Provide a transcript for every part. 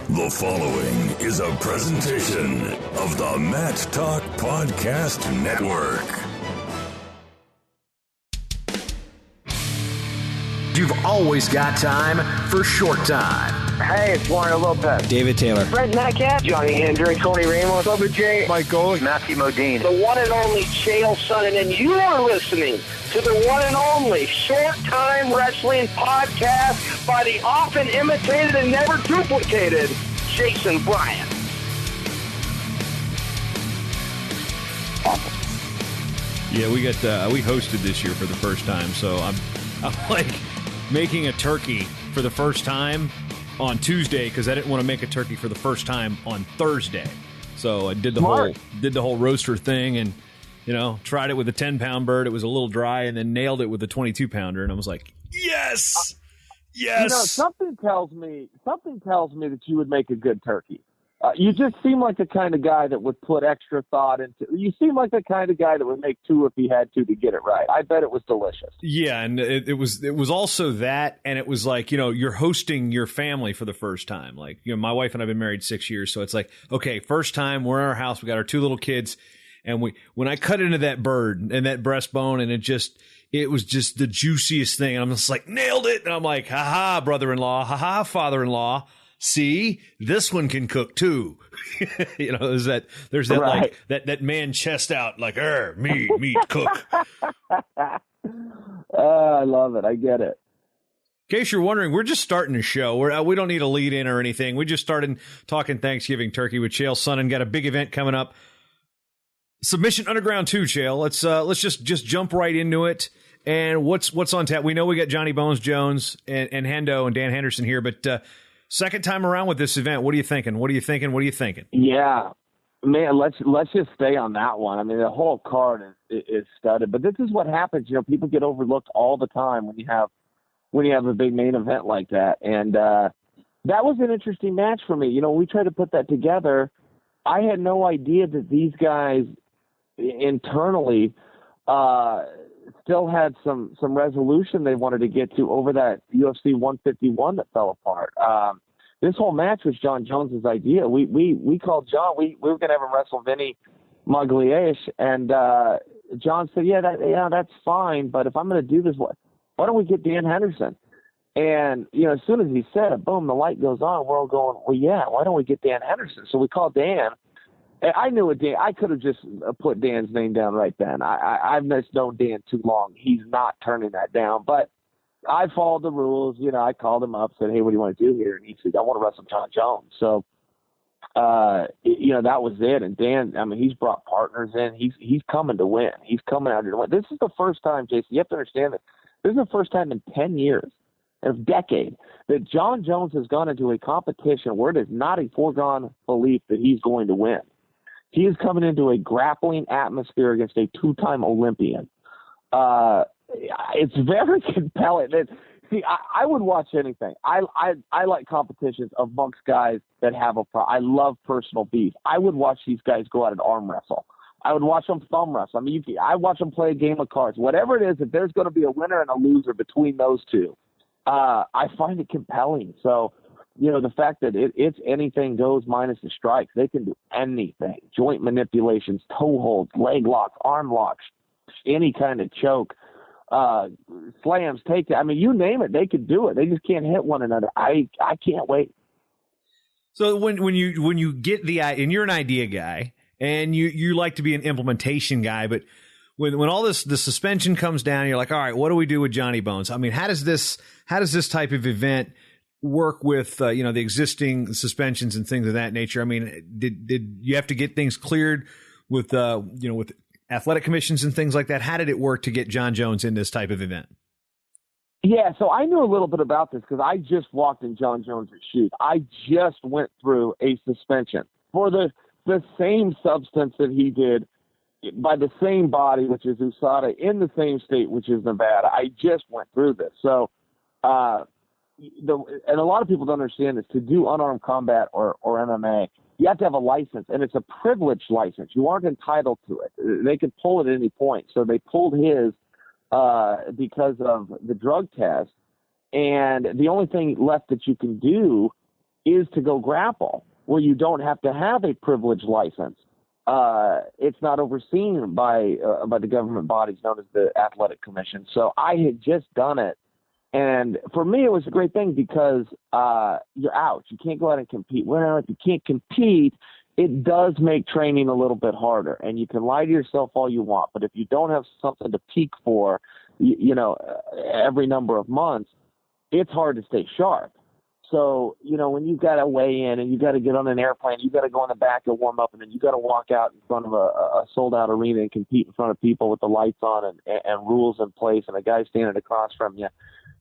The following is a presentation of the Matt Talk Podcast Network. You've always got time for short time. Hey, it's Warren Lopez. David Taylor. Brent Metcalf. Johnny Hendricks. Tony Ramos. Bubba J. Mike Golick. Matthew Modine. The one and only Chael Sonnen. And you are listening to the one and only Short Time Wrestling Podcast by the often imitated and never duplicated Jason Bryant. Awesome. Yeah, we hosted this year for the first time, so I'm like making a turkey for the first time on Tuesday because I didn't want to make a turkey for the first time on Thursday. So I did the whole roaster thing and tried it with a 10-pound bird. It was a little dry, and then nailed it with a 22-pounder, and I was like, yes. Something tells me that you would make a good turkey. You just seem like the kind of guy that would put extra thought into. You seem like the kind of guy that would make two if he had to get it right. I bet it was delicious. Yeah, and it was also that, and it was like, you're hosting your family for the first time. Like, my wife and I've been married 6 years, so it's like, okay, first time, we're in our house, we got our two little kids, and when I cut into that bird and that breastbone, and it was just the juiciest thing, and I'm just like, nailed it, and I'm like, ha-ha, brother-in-law, ha-ha, father-in-law. See, this one can cook too. There's that right. Like that man chest out, like, meat, cook. I love it. I get it. In case you're wondering, we're just starting a show. We don't need a lead in or anything. We just started talking Thanksgiving turkey with Chael Sonnen. Got a big event coming up. Submission Underground 2, Chael. Let's just jump right into it. And what's on tap? We know we got Johnny Bones Jones and Hendo and Dan Henderson here, but second time around with this event, what are you thinking? Yeah, man, let's just stay on that one. I mean, the whole card is studded, but this is what happens. People get overlooked all the time when you have a big main event like that. And that was an interesting match for me. We tried to put that together. I had no idea that these guys internally still had some resolution they wanted to get to over that UFC 151 that fell apart. This whole match was Jon Jones' idea. We called Jon. We were going to have him wrestle Vinny Magliash, and Jon said, that's fine, but if I'm going to do this, why don't we get Dan Henderson? And, as soon as he said it, boom, the light goes on. We're all going, well, yeah, why don't we get Dan Henderson? So we called Dan. I knew it. Dan. I could have just put Dan's name down right then. I've just known Dan too long. He's not turning that down. But I followed the rules. I called him up, said, "Hey, what do you want to do here?" And he said, "I want to wrestle Jon Jones." So, that was it. And Dan, I mean, he's brought partners in. He's coming to win. He's coming out here to win. This is the first time, Jason. You have to understand that this is the first time in 10 years, a decade, that Jon Jones has gone into a competition where it is not a foregone belief that he's going to win. He is coming into a grappling atmosphere against a two-time Olympian. It's very compelling. See, I would watch anything. I like competitions amongst guys that have a problem. I love personal beef. I would watch these guys go out and arm wrestle. I would watch them thumb wrestle. I mean, I watch them play a game of cards. Whatever it is, if there's going to be a winner and a loser between those two, I find it compelling. So, the fact that it's anything goes minus the strikes. They can do anything. Joint manipulations, toe holds, leg locks, arm locks, any kind of choke, slams, takedowns. I mean, you name it, they could do it. They just can't hit one another. I can't wait. So when you get and you're an idea guy and you like to be an implementation guy, but when all the suspension comes down, you're like, all right, what do we do with Johnny Bones? I mean, how does this type of event work with the existing suspensions and things of that nature? I mean, did you have to get things cleared with with athletic commissions and things like that? How did it work to get Jon Jones in this type of event? Yeah, so I knew a little bit about this because I just walked in Jon Jones' shoes. I just went through a suspension for the same substance that he did by the same body, which is USADA, in the same state, which is Nevada. I just went through this. So, and a lot of people don't understand this. To do unarmed combat or MMA, you have to have a license, and it's a privileged license. You aren't entitled to it. They can pull it at any point. So they pulled his because of the drug test, and the only thing left that you can do is to go grapple, where you don't have to have a privileged license. It's not overseen by the government bodies known as the Athletic Commission. So I had just done it. And for me, it was a great thing because you're out. You can't go out and compete. Well, if you can't compete, it does make training a little bit harder. And you can lie to yourself all you want. But if you don't have something to peak for, every number of months, it's hard to stay sharp. So, when you've got to weigh in and you got to get on an airplane, you got to go in the back and warm up, and then you got to walk out in front of a sold-out arena and compete in front of people with the lights on and rules in place and a guy standing across from you.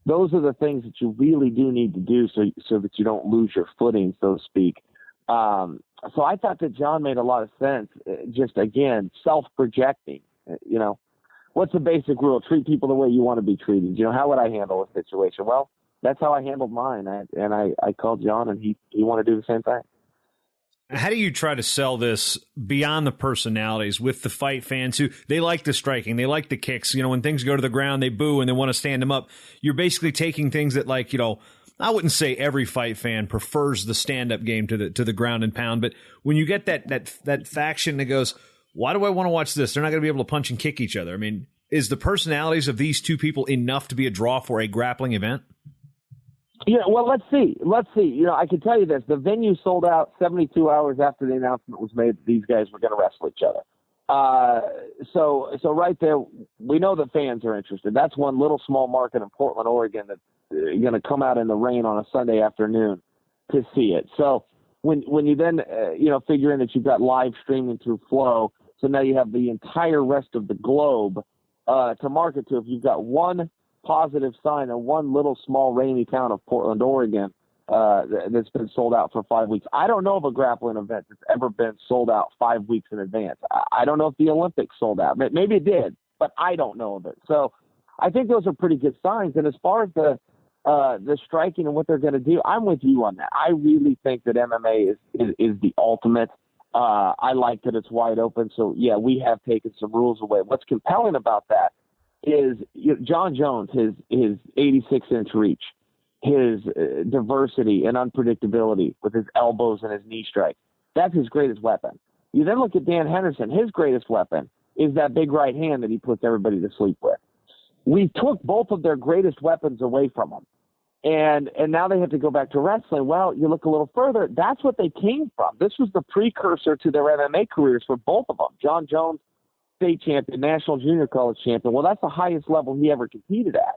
Those are the things that you really do need to do so that you don't lose your footing, so to speak. So I thought that Jon made a lot of sense. Just, again, self-projecting. What's the basic rule? Treat people the way you want to be treated. How would I handle a situation? Well, that's how I handled mine. I called Jon, and he wanted to do the same thing. How do you try to sell this beyond the personalities with the fight fans who they like the striking, they like the kicks? When things go to the ground, they boo and they want to stand them up. You're basically taking things that, like, I wouldn't say every fight fan prefers the stand-up game to the ground and pound, but when you get that faction that goes, why do I want to watch this? They're not going to be able to punch and kick each other. I mean, is the personalities of these two people enough to be a draw for a grappling event? Well, let's see. I can tell you this. The venue sold out 72 hours after the announcement was made that these guys were going to wrestle each other. So right there, we know the fans are interested. That's one little small market in Portland, Oregon that's going to come out in the rain on a Sunday afternoon to see it. So when you then, figure in that you've got live streaming through Flow, so now you have the entire rest of the globe to market to. If you've got one positive sign in one little small rainy town of Portland, Oregon, that's been sold out for 5 weeks. I don't know of a grappling event that's ever been sold out 5 weeks in advance. I don't know if the Olympics sold out. Maybe it did, but I don't know of it. So I think those are pretty good signs. And as far as the striking and what they're going to do, I'm with you on that. I really think that MMA is the ultimate. I like that it's wide open. So, yeah, we have taken some rules away. What's compelling about that is Jon Jones, his 86-inch reach, his diversity and unpredictability with his elbows and his knee strikes. That's his greatest weapon. You then look at Dan Henderson. His greatest weapon is that big right hand that he puts everybody to sleep with. We took both of their greatest weapons away from them. And now they have to go back to wrestling. Well, you look a little further, that's what they came from. This was the precursor to their MMA careers for both of them. Jon Jones, state champion, national junior college champion. Well, that's the highest level he ever competed at.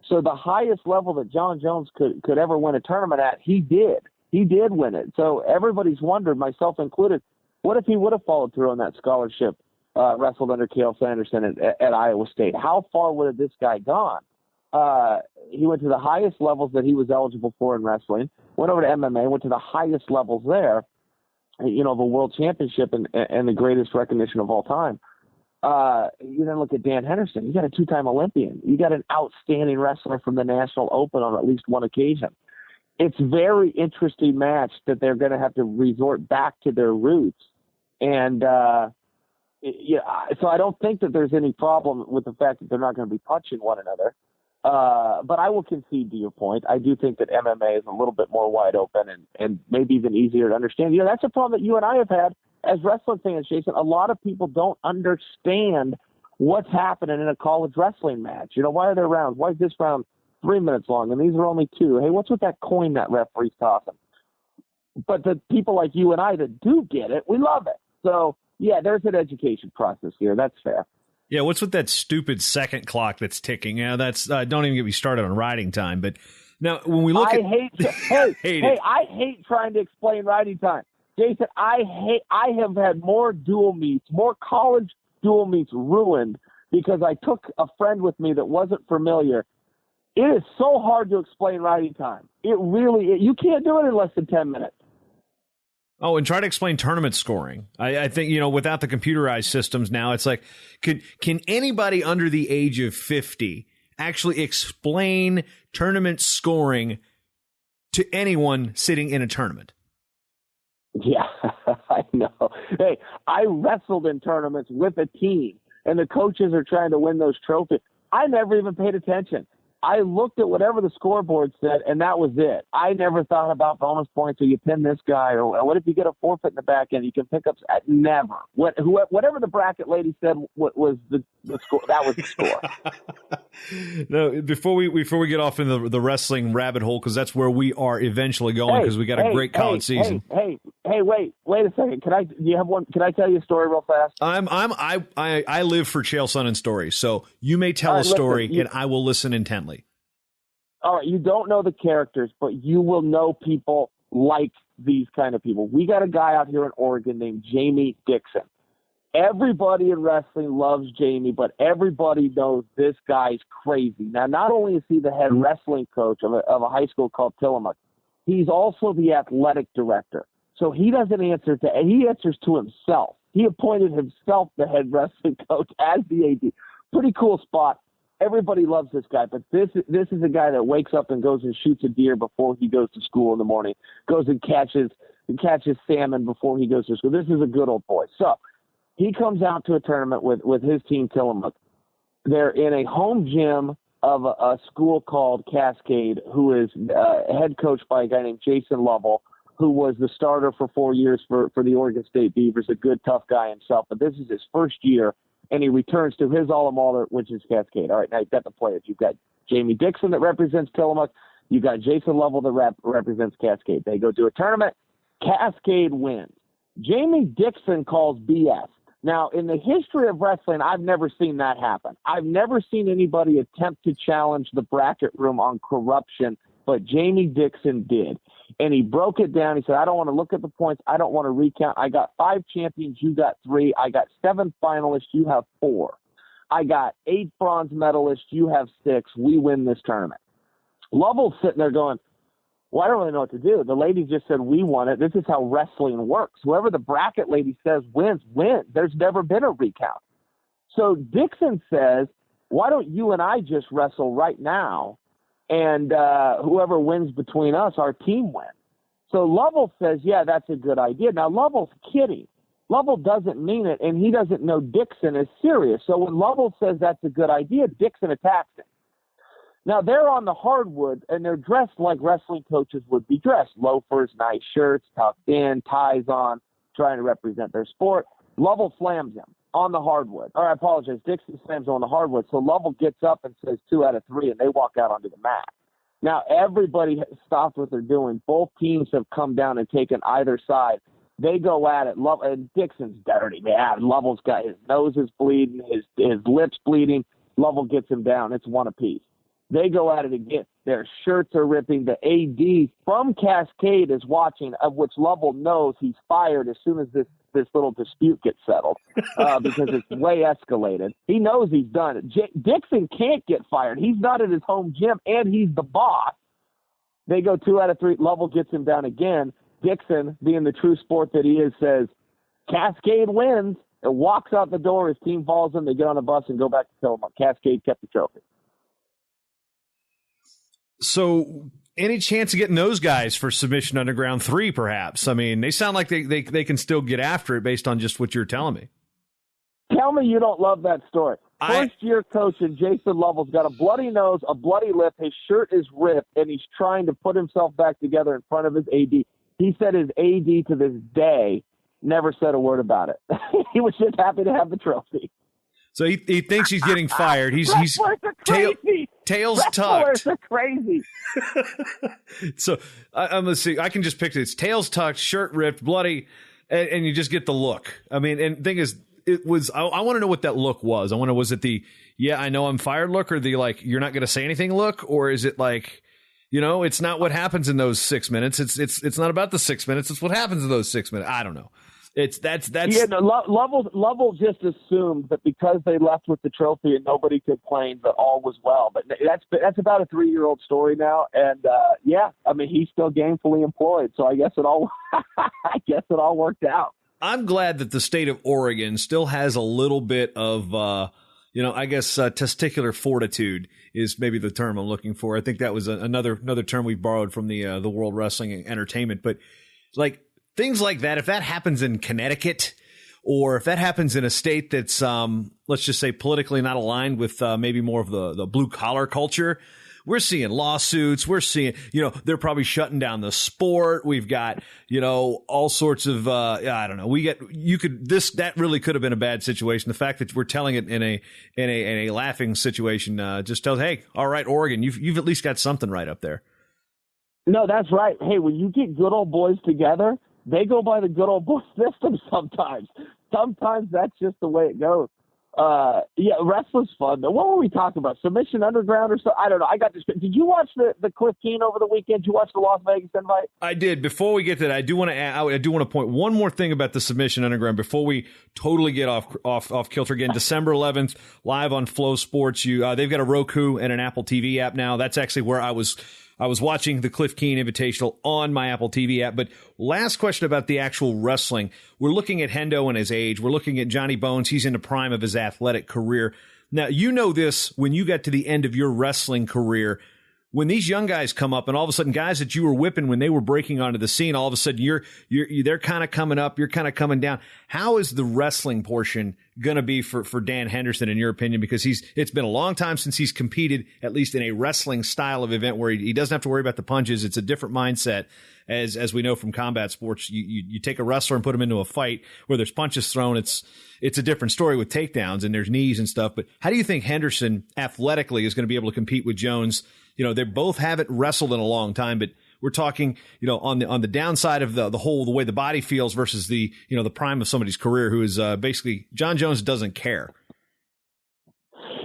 So the highest level that Jon Jones could ever win a tournament at, he did. He did win it. So everybody's wondered, myself included, what if he would have followed through on that scholarship, wrestled under Chael Sonnen at Iowa State? How far would have this guy gone? He went to the highest levels that he was eligible for in wrestling, went over to MMA, went to the highest levels there, the world championship and the greatest recognition of all time. You then look at Dan Henderson. You got a two-time Olympian. You got an outstanding wrestler from the National Open on at least one occasion. It's very interesting match that they're going to have to resort back to their roots. And, so I don't think that there's any problem with the fact that they're not going to be punching one another. But I will concede to your point. I do think that MMA is a little bit more wide open and maybe even easier to understand. That's a problem that you and I have had as wrestling fans, Jason. A lot of people don't understand what's happening in a college wrestling match. Why are there rounds? Why is this round 3 minutes long and these are only 2? Hey, what's with that coin that referee's tossing? But the people like you and I that do get it, we love it. So, yeah, there's an education process here. That's fair. Yeah, what's with that stupid second clock that's ticking? That's don't even get me started on riding time. But now, when we look I hate trying to explain riding time. Jason, I have had more college dual meets ruined because I took a friend with me that wasn't familiar. It is so hard to explain riding time. You can't do it in less than 10 minutes. Oh, and try to explain tournament scoring. I think, without the computerized systems now, it's like, can anybody under the age of 50 actually explain tournament scoring to anyone sitting in a tournament? Yeah, I know. Hey, I wrestled in tournaments with a team, and the coaches are trying to win those trophies. I never even paid attention. I looked at whatever the scoreboard said, and that was it. I never thought about bonus points, or you pin this guy, or what if you get a forfeit in the back end? You can pick up. Never. Whatever the bracket lady said was the score. That was the score. No, before we get off into the wrestling rabbit hole, because that's where we are eventually going, because we got a great college season. Hey, wait a second. Do you have one? Can I tell you a story real fast? I live for Chael Sonnen stories, so you may tell a story, and I will listen intently. All right, you don't know the characters, but you will know people like these kind of people. We got a guy out here in Oregon named Jamie Dixon. Everybody in wrestling loves Jamie, but everybody knows this guy's crazy. Now, not only is he the head wrestling coach of a high school called Tillamook, he's also the athletic director. So he doesn't answer he answers to himself. He appointed himself the head wrestling coach as the AD. Pretty cool spot. Everybody loves this guy, but this is a guy that wakes up and goes and shoots a deer before he goes to school in the morning, goes and catches salmon before he goes to school. This is a good old boy. So he comes out to a tournament with his team, Tillamook. They're in a home gym of a school called Cascade, who is head coached by a guy named Jason Lovell, who was the starter for 4 years for the Oregon State Beavers, a good, tough guy himself. But this is his first year, and he returns to his alma mater, which is Cascade. All right, now you've got the players. You've got Jamie Dixon that represents Tillamook. You've got Jason Lovell that represents Cascade. They go to a tournament. Cascade wins. Jamie Dixon calls BS. Now, in the history of wrestling, I've never seen that happen. I've never seen anybody attempt to challenge the bracket room on corruption, but Jamie Dixon did. And he broke it down. He said, I don't want to look at the points. I don't want to recount. I got 5 champions. You got 3. I got 7 finalists. You have 4. I got 8 bronze medalists. You have 6. We win this tournament. Lovell's sitting there going, well, I don't really know what to do. The lady just said we won it. This is how wrestling works. Whoever the bracket lady says wins. There's never been a recount. So Dixon says, why don't you and I just wrestle right now? And whoever wins between us, our team wins. So Lovell says, yeah, that's a good idea. Now, Lovell's kidding. Lovell doesn't mean it, and he doesn't know Dixon is serious. So when Lovell says that's a good idea, Dixon attacks him. Now, they're on the hardwood, and they're dressed like wrestling coaches would be dressed. Loafers, nice shirts, tucked in, ties on, trying to represent their sport. Lovell slams him on the hardwood. Or I apologize, Dixon slams him on the hardwood. So Lovell gets up and says 2 out of 3, and they walk out onto the mat. Now, everybody has stopped what they're doing. Both teams have come down and taken either side. They go at it. And Dixon's dirty, man. Lovell's got his nose is bleeding, his lips bleeding. Lovell gets him down. It's 1 apiece. They go at it again. Their shirts are ripping. The AD from Cascade is watching, of which Lovell knows he's fired as soon as this little dispute gets settled because it's way escalated. He knows he's done it. Dixon can't get fired. He's not at his home gym, and he's the boss. They go 2 out of 3. Lovell gets him down again. Dixon, being the true sport that he is, says, Cascade wins, and walks out the door. His team follows him. They get on a bus and go back to Tillamook. Cascade kept the trophy. So any chance of getting those guys for Submission Underground 3, perhaps? I mean, they sound like they can still get after it based on just what you're telling me. Tell me you don't love that story. First-year coach and Jason Lovell's got a bloody nose, a bloody lip. His shirt is ripped, and he's trying to put himself back together in front of his AD. He said his AD to this day never said a word about it. He was just happy to have the trophy. So he thinks he's getting fired. He's tails tucked. Are crazy. So let's see. I can just picture it. It's tails tucked, shirt ripped, bloody, and you just get the look. I mean, and the thing is, it was. I want to know what that look was. Was it the I know I'm fired look, or the like you're not going to say anything look, or is it like it's not what happens in those 6 minutes. It's not about the 6 minutes. It's what happens in those 6 minutes. I don't know. That's yeah. No, Lovell just assumed that because they left with the trophy and nobody complained that all was well. But that's about a 3-year-old story now, and I mean he's still gainfully employed, so I guess it all worked out. I'm glad that the state of Oregon still has a little bit of testicular fortitude is maybe the term I'm looking for. I think that was another term we borrowed from the World Wrestling and Entertainment, but like. Things like that, if that happens in Connecticut or if that happens in a state that's, let's just say, politically not aligned with maybe more of the blue-collar culture, we're seeing lawsuits. We're seeing, they're probably shutting down the sport. We've got, all sorts of, I don't know. That really could have been a bad situation. The fact that we're telling it in a laughing situation, just tells, hey, all right, Oregon, you've at least got something right up there. No, that's right. Hey, when you get good old boys together, they go by the good old boy system sometimes. Sometimes that's just the way it goes. Wrestling's fun. What were we talking about? Submission Underground or so? I don't know. I got this. Did you watch the Cliff Keen over the weekend? Did you watch the Las Vegas Invite? I did. Before we get to that, I do want to point one more thing about the Submission Underground before we totally get off kilter again. December 11th, live on Flow Sports. They've got a Roku and an Apple TV app now. That's actually where I was watching the Cliff Keen Invitational on my Apple TV app. But last question about the actual wrestling. We're looking at Hendo and his age. We're looking at Johnny Bones. He's in the prime of his athletic career. Now, you know this when you got to the end of your wrestling career. When these young guys come up and all of a sudden guys that you were whipping when they were breaking onto the scene, all of a sudden they're kind of coming up, you're kind of coming down. How is the wrestling portion going to be for Dan Henderson, in your opinion? Because it's been a long time since he's competed, at least in a wrestling style of event where he doesn't have to worry about the punches. It's a different mindset. As we know from combat sports, you take a wrestler and put him into a fight where there's punches thrown. It's a different story with takedowns and there's knees and stuff. But how do you think Henderson athletically is going to be able to compete with Jones? They both haven't wrestled in a long time, but we're talking, on the downside of the way the body feels versus the prime of somebody's career who is basically Jon Jones doesn't care.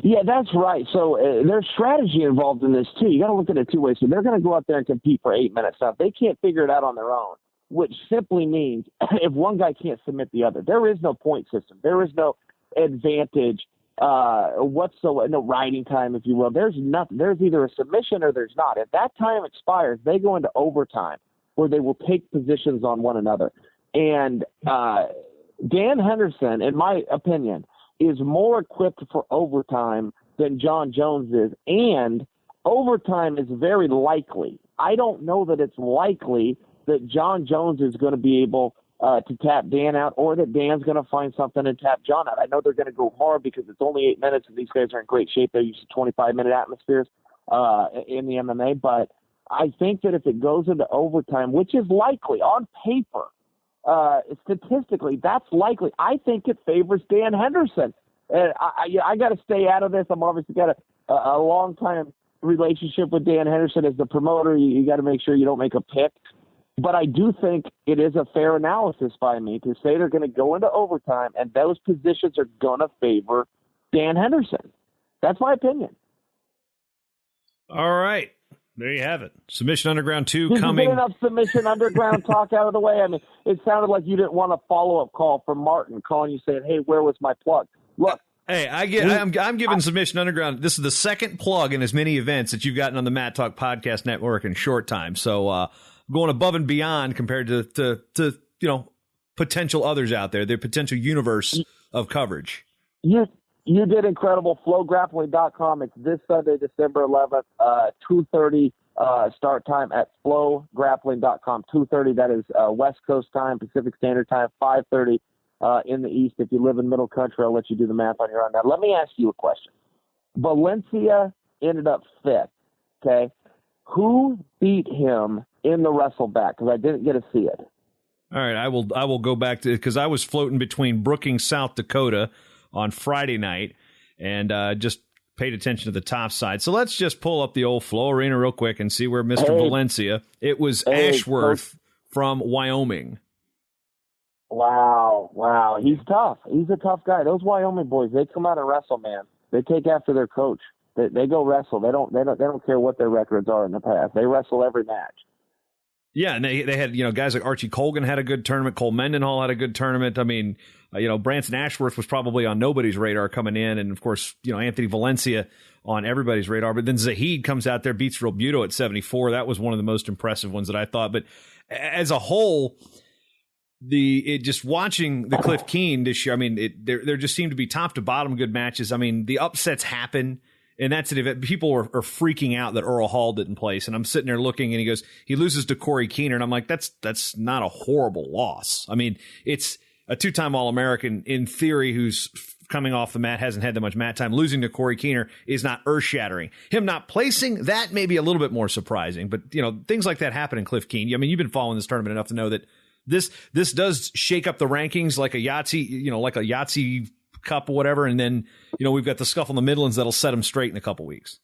Yeah, that's right. So there's strategy involved in this too. You got to look at it two ways. So they're going to go out there and compete for 8 minutes. Now, they can't figure it out on their own, which simply means if one guy can't submit the other, there is no point system. There is no advantage whatsoever, no riding time, if you will. There's nothing. There's either a submission or there's not. If that time expires, they go into overtime where they will take positions on one another. And Dan Henderson, in my opinion, is more equipped for overtime than Jon Jones is. And overtime is very likely. I don't know that it's likely that Jon Jones is going to be able to tap Dan out, or that Dan's going to find something and tap Jon out. I know they're going to go hard because it's only 8 minutes and these guys are in great shape. They're used to 25-minute atmospheres in the MMA. But I think that if it goes into overtime, which is likely on paper, statistically, that's likely. I think it favors Dan Henderson. I got to stay out of this. I'm obviously got a long-time relationship with Dan Henderson as the promoter. You got to make sure you don't make a pick. But I do think it is a fair analysis by me to say they're going to go into overtime and those positions are going to favor Dan Henderson. That's my opinion. All right. There you have it. Submission Underground 2 coming. Did you get enough Submission Underground talk out of the way? I mean, it sounded like you didn't want a follow-up call from Martin calling you saying, hey, where was my plug? Look. Hey, I'm giving Submission Underground. This is the second plug in as many events that you've gotten on the Matt Talk Podcast Network in short time. So going above and beyond compared to potential others out there, their potential universe of coverage. You did incredible. FlowGrappling.com. It's this Sunday, December 11th, 2:30 start time at FlowGrappling.com. 2:30. That is West Coast time, Pacific Standard Time. 5:30 in the East. If you live in Middle Country, I'll let you do the math on your own. Now, let me ask you a question. Valencia ended up fifth. Okay, who beat him in the wrestleback? Because I didn't get to see it. All right, I will go back to, because I was floating between Brookings, South Dakota on Friday night, and just paid attention to the top side. So let's just pull up the old Flow Arena real quick and see where Mr. Valencia. It was Ashworth from Wyoming. Wow. He's tough. He's a tough guy. Those Wyoming boys, they come out and wrestle, man. They take after their coach. They go wrestle. They don't care what their records are in the past. They wrestle every match. Yeah, and they had, guys like Archie Colgan had a good tournament. Cole Mendenhall had a good tournament. I mean, Branson Ashworth was probably on nobody's radar coming in. And, of course, Anthony Valencia on everybody's radar. But then Zahid comes out there, beats Real Buto at 74. That was one of the most impressive ones that I thought. But as a whole, just watching the Cliff Keen this year, I mean, there just seemed to be top to bottom good matches. I mean, the upsets happen. And that's an event. People are freaking out that Earl Hall didn't place. And I'm sitting there looking, and he loses to Corey Keener. And I'm like, that's not a horrible loss. I mean, it's a two-time All-American in theory who's coming off the mat, hasn't had that much mat time. Losing to Corey Keener is not earth-shattering. Him not placing, that may be a little bit more surprising. But, things like that happen in Cliff Keen. I mean, you've been following this tournament enough to know that this does shake up the rankings like a Yahtzee Cup or whatever. And then, we've got the scuffle in the Midlands that'll set them straight in a couple weeks.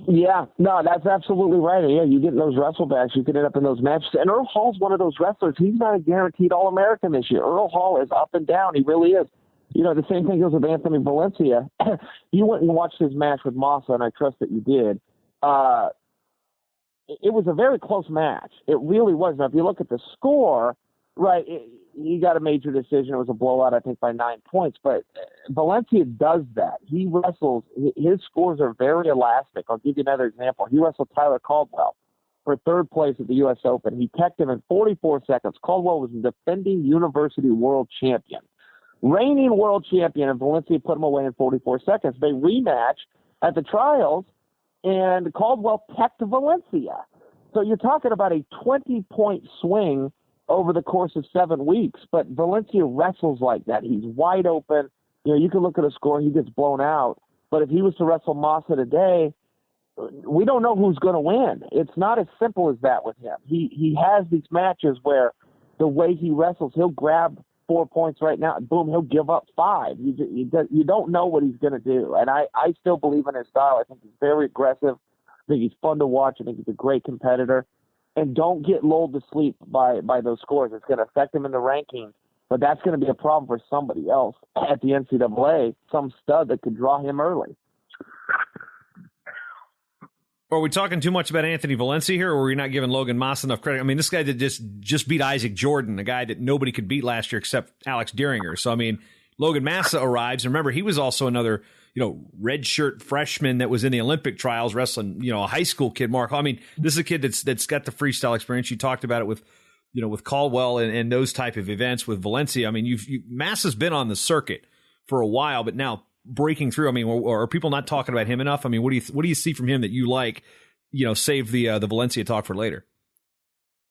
Yeah, no, that's absolutely right. Yeah, you get in those wrestlebacks, you can end up in those matches. And Earl Hall's one of those wrestlers. He's not a guaranteed All-American this year. Earl Hall is up and down. He really is. The same thing goes with Anthony Valencia. You went and watched his match with Massa, and I trust that you did. It was a very close match. It really was. Now, if you look at the score, right, he got a major decision. It was a blowout, I think, by 9 points. But Valencia does that. He wrestles. His scores are very elastic. I'll give you another example. He wrestled Tyler Caldwell for third place at the U.S. Open. He teched him in 44 seconds. Caldwell was the defending university world champion. Reigning world champion, and Valencia put him away in 44 seconds. They rematch at the trials, and Caldwell teched Valencia. So you're talking about a 20-point swing over the course of 7 weeks. But Valencia wrestles like that. He's wide open. You can look at a score, he gets blown out. But if he was to wrestle Massa today, we don't know who's going to win. It's not as simple as that with him. He has these matches where the way he wrestles, he'll grab 4 points right now, and boom, he'll give up 5. You don't know what he's going to do. And I still believe in his style. I think he's very aggressive. I think he's fun to watch. I think he's a great competitor. And don't get lulled to sleep by those scores. It's going to affect him in the rankings, but that's going to be a problem for somebody else at the NCAA, some stud that could draw him early. Are we talking too much about Anthony Valencia here, or are we not giving Logan Massa enough credit? I mean, this guy that just beat Isaac Jordan, a guy that nobody could beat last year except Alex Dieringer. So, I mean, Logan Massa arrives. Remember, he was also another redshirt freshman that was in the Olympic trials wrestling, a high school kid, Mark. I mean, this is a kid that's got the freestyle experience. You talked about it with Caldwell and those type of events with Valencia. I mean, Massa's been on the circuit for a while, but now breaking through. I mean, or are people not talking about him enough? I mean, what do you see from him that you like? Save the Valencia talk for later.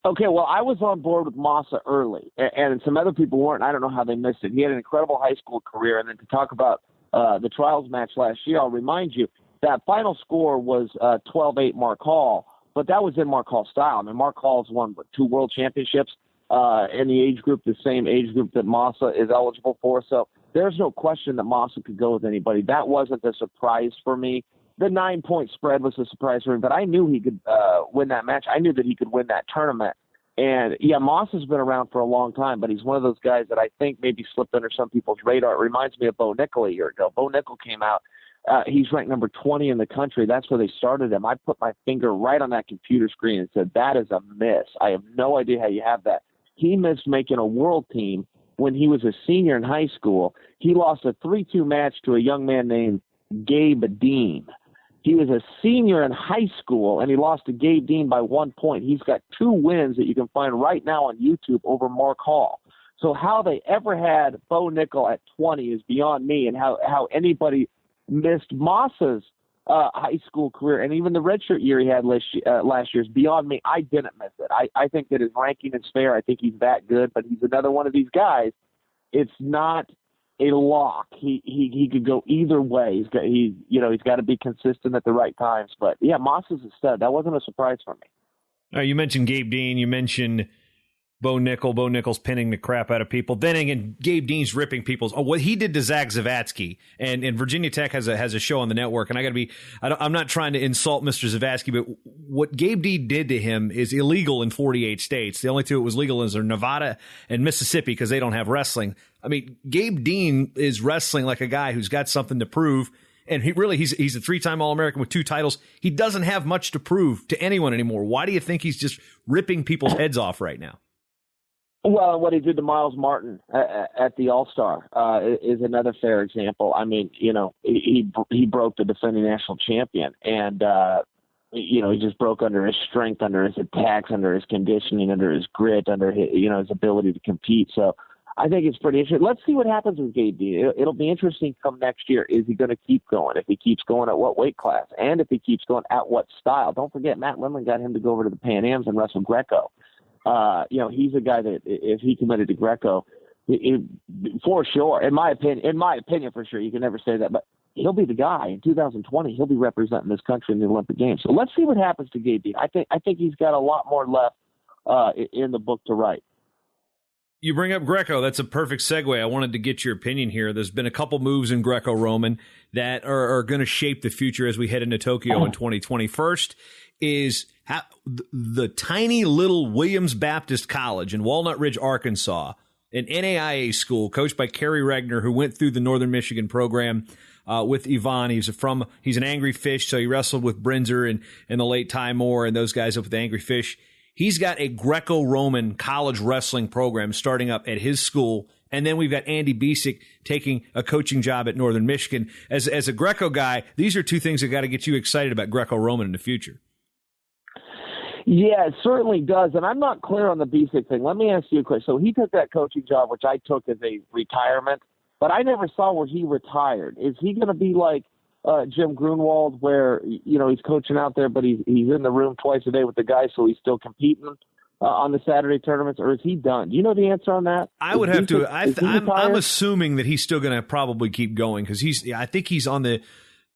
Okay, well, I was on board with Massa early, and some other people weren't. I don't know how they missed it. He had an incredible high school career, and then to talk about the trials match last year, I'll remind you that final score was 12-8 Mark Hall, but that was in Mark Hall style. I mean, Mark Hall's won 2 world championships in the age group, the same age group that Massa is eligible for. So there's no question that Massa could go with anybody. That wasn't a surprise for me. The 9-point spread was a surprise for me, but I knew he could win that match. I knew that he could win that tournament. And, yeah, Massa's been around for a long time, but he's one of those guys that I think maybe slipped under some people's radar. It reminds me of Bo Nickel a year ago. Bo Nickel came out. He's ranked number 20 in the country. That's where they started him. I put my finger right on that computer screen and said, that is a miss. I have no idea how you have that. He missed making a world team when he was a senior in high school. He lost a 3-2 match to a young man named Gabe Dean. He was a senior in high school, and he lost to Gabe Dean by 1 point. He's got 2 wins that you can find right now on YouTube over Mark Hall. So how they ever had Bo Nickel at 20 is beyond me, and how anybody missed Massa's high school career, and even the redshirt year he had last year is beyond me. I didn't miss it. I think that his ranking is fair. I think he's that good, but he's another one of these guys. It's not a lock. He could go either way. He's got to be consistent at the right times. But yeah, Massa's a stud. That wasn't a surprise for me. You mentioned Gabe Dean. You mentioned Bo Nickel. Bo Nickel's pinning the crap out of people. Then again, Gabe Dean's ripping people's. What he did to Zach Zavatsky, and Virginia Tech has a show on the network. And I'm not trying to insult Mr. Zavatsky, but what Gabe Dean did to him is illegal in 48 states. The only 2 it was legal are Nevada and Mississippi because they don't have wrestling. I mean, Gabe Dean is wrestling like a guy who's got something to prove. And he's a 3-time All-American with 2 titles. He doesn't have much to prove to anyone anymore. Why do you think he's just ripping people's heads off right now? Well, what he did to Miles Martin at the All-Star is another fair example. I mean, he broke the defending national champion, and he just broke under his strength, under his attacks, under his conditioning, under his grit, under his ability to compete. So I think it's pretty interesting. Let's see what happens with Gabe Dean. It'll be interesting come next year. Is he going to keep going? If he keeps going, at what weight class? And if he keeps going, at what style? Don't forget, Matt Lindland got him to go over to the Pan Ams and wrestle Greco. He's a guy that if he committed to Greco, For sure. In my opinion, for sure. You can never say that, but he'll be the guy in 2020. He'll be representing this country in the Olympic Games. So let's see what happens to Gabe Dean. I think he's got a lot more left in the book to write. You bring up Greco. That's a perfect segue. I wanted to get your opinion here. There's been a couple moves in Greco-Roman that are going to shape the future as we head into Tokyo in 2020. First is the tiny little Williams Baptist College in Walnut Ridge, Arkansas, an NAIA school coached by Kerry Regner, who went through the Northern Michigan program with Yvonne. He's an Angry Fish, so he wrestled with Brinzer and the late Ty Moore and those guys up with the Angry Fish. He's got a Greco-Roman college wrestling program starting up at his school. And then we've got Andy Bisick taking a coaching job at Northern Michigan. As a Greco guy, these are two things that got to get you excited about Greco-Roman in the future. Yeah, it certainly does. And I'm not clear on the Bisick thing. Let me ask you a question. So he took that coaching job, which I took as a retirement, but I never saw where he retired. Is he going to be like Jim Grunwald, where he's coaching out there, but he's in the room twice a day with the guys, so he's still competing on the Saturday tournaments, or is he done? Do you know the answer on that? I would have to. I'm assuming that he's still going to probably keep going because I think he's on the.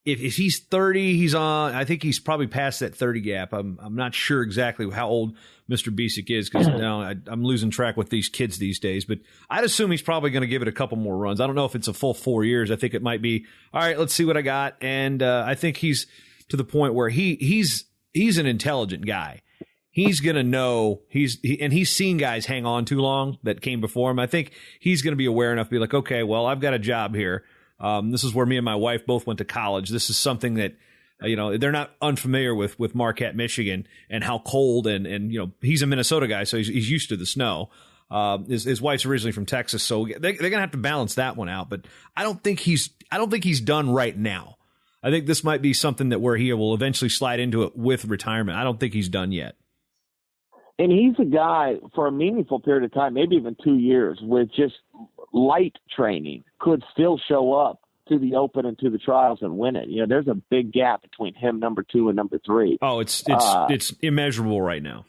If he's 30, he's on. I think he's probably past that 30 gap. I'm not sure exactly how old Mr. Bisick is because now I'm losing track with these kids these days. But I'd assume he's probably going to give it a couple more runs. I don't know if it's a full 4 years. I think it might be. All right, let's see what I got. And I think he's to the point where he's an intelligent guy. He's going to know he's seen guys hang on too long that came before him. I think he's going to be aware enough to be like, okay, well, I've got a job here. This is where me and my wife both went to college. This is something that, they're not unfamiliar with Marquette, Michigan, and how cold and he's a Minnesota guy, so he's used to the snow. His wife's originally from Texas, so they're going to have to balance that one out. But I don't think he's done right now. I think this might be something that where he will eventually slide into it with retirement. I don't think he's done yet. And he's a guy for a meaningful period of time, maybe even 2 years, with just light training, could still show up to the Open and to the trials and win it. There's a big gap between him, number 2, and number 3. Oh, it's immeasurable right now.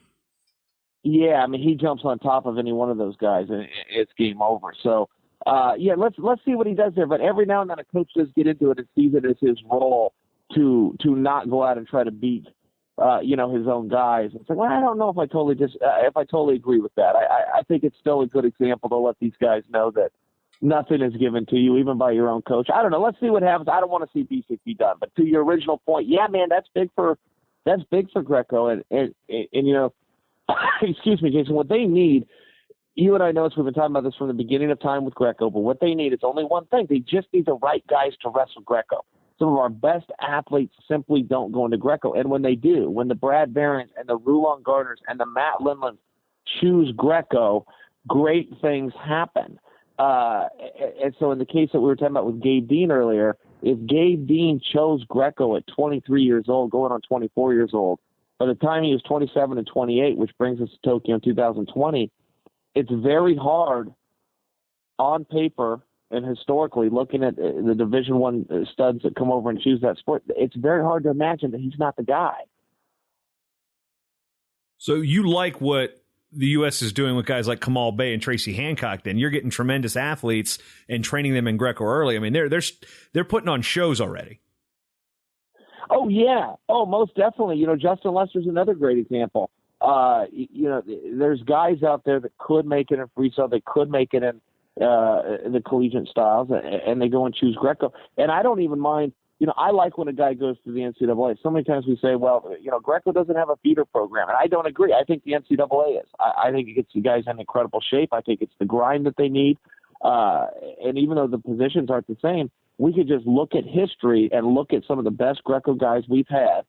Yeah, I mean, he jumps on top of any one of those guys, and it's game over. So, let's see what he does there. But every now and then, a coach does get into it and sees it as his role to not go out and try to beat his own guys. It's like, well, I don't know if I totally agree with that. I think it's still a good example to let these guys know that nothing is given to you, even by your own coach. I don't know. Let's see what happens. I don't want to see Bisick be done. But to your original point, yeah, man, that's big for Greco. And excuse me, Jason, what they need, you and I know we've been talking about this from the beginning of time with Greco, but what they need is only one thing. They just need the right guys to wrestle Greco. Some of our best athletes simply don't go into Greco. And when they do, when the Brad Barons and the Rulon Gardners and the Matt Lindlands choose Greco, great things happen. And so in the case that we were talking about with Gabe Dean earlier, if Gabe Dean chose Greco at 23 years old, going on 24 years old, by the time he was 27 and 28, which brings us to Tokyo in 2020, it's very hard on paper and historically, looking at the Division I studs that come over and choose that sport, it's very hard to imagine that he's not the guy. So you like what the U.S. is doing with guys like Kamal Bay and Tracy Hancock, then? You're getting tremendous athletes and training them in Greco early. I mean, they're putting on shows already. Oh, yeah. Oh, most definitely. Justin Lester's another great example. There's guys out there that could make it in freestyle. They could make it in the collegiate styles, and they go and choose Greco. And I don't even mind, I like when a guy goes to the NCAA. So many times we say, well, Greco doesn't have a feeder program. And I don't agree. I think the NCAA is. I think it gets you guys in incredible shape. I think it's the grind that they need. And even though the positions aren't the same, we could just look at history and look at some of the best Greco guys we've had.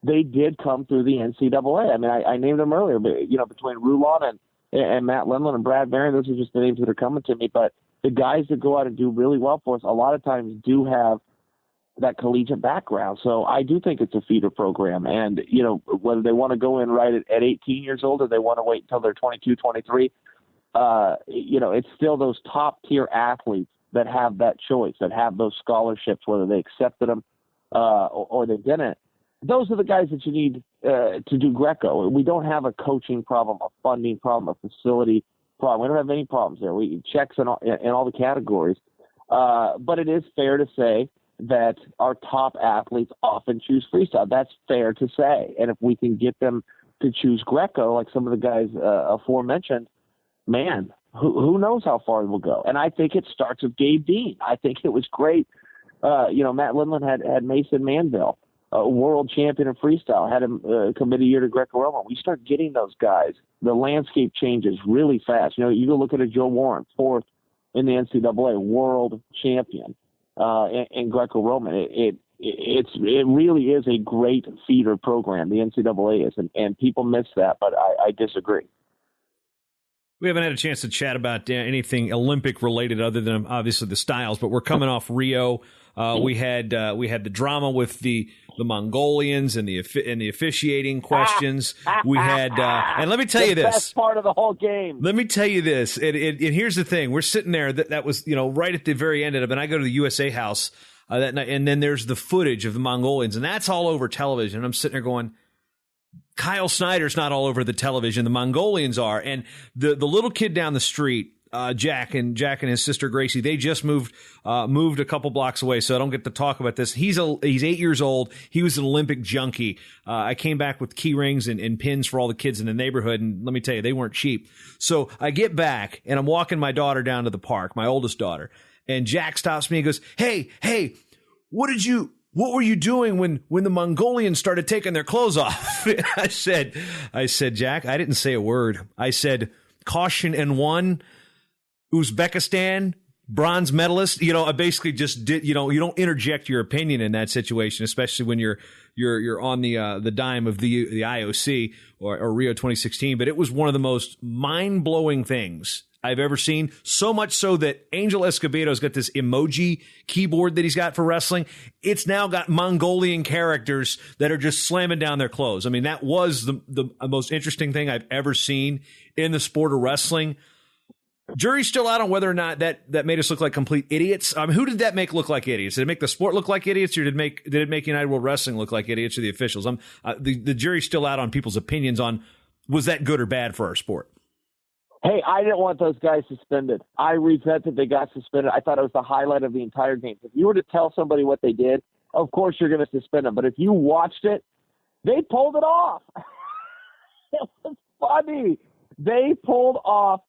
They did come through the NCAA. I mean, I named them earlier, but, between Rulon and Matt Lindland and Brad Barron, those are just the names that are coming to me. But the guys that go out and do really well for us, a lot of times do have that collegiate background. So I do think it's a feeder program. And, whether they want to go in right at 18 years old or they want to wait until they're 22, 23, it's still those top-tier athletes that have that choice, that have those scholarships, whether they accepted them or they didn't. Those are the guys that you need to do Greco. We don't have a coaching problem, a funding problem, a facility problem. We don't have any problems there. We checks in all the categories. But it is fair to say that our top athletes often choose freestyle. That's fair to say. And if we can get them to choose Greco, like some of the guys aforementioned, man, who knows how far we'll go. And I think it starts with Gabe Dean. I think it was great. Matt Lindland had Mason Manville, a world champion in freestyle, had him commit a year to Greco-Roman. We start getting those guys. The landscape changes really fast. You go look at a Joe Warren, fourth in the NCAA, world champion in Greco-Roman. It really is a great feeder program, the NCAA is, and people miss that, but I disagree. We haven't had a chance to chat about anything Olympic related other than obviously the styles, but we're coming off Rio. We had the drama with the Mongolians and the officiating questions. We had, and let me tell you this, best part of the whole game. Let me tell you this, and here's the thing: we're sitting there. That was right at the very end of it. And I go to the USA House that night, and then there's the footage of the Mongolians, and that's all over television. And I'm sitting there going, Kyle Snyder's not all over the television. The Mongolians are. And the little kid down the street, Jack and his sister Gracie, they just moved a couple blocks away, so I don't get to talk about this. He's 8 years old. He was an Olympic junkie. I came back with key rings and pins for all the kids in the neighborhood, and let me tell you, they weren't cheap. So I get back, and I'm walking my daughter down to the park, my oldest daughter, and Jack stops me and goes, Hey, what were you doing when the Mongolians started taking their clothes off? I said, Jack, I didn't say a word. I said, caution and one, Uzbekistan, bronze medalist. I basically just did, you don't interject your opinion in that situation, especially when you're on the dime of the IOC or Rio 2016. But it was one of the most mind-blowing things I've ever seen, so much so that Angel Escobedo's got this emoji keyboard that he's got for wrestling. It's now got Mongolian characters that are just slamming down their clothes. I mean, that was the most interesting thing I've ever seen in the sport of wrestling. Jury's still out on whether or not that made us look like complete idiots. Who did that make look like idiots? Did it make the sport look like idiots, or did it make United World Wrestling look like idiots, or the officials? The jury's still out on people's opinions on was that good or bad for our sport. Hey, I didn't want those guys suspended. I resent that they got suspended. I thought it was the highlight of the entire game. If you were to tell somebody what they did, of course you're going to suspend them. But if you watched it, they pulled it off. It was funny. They pulled off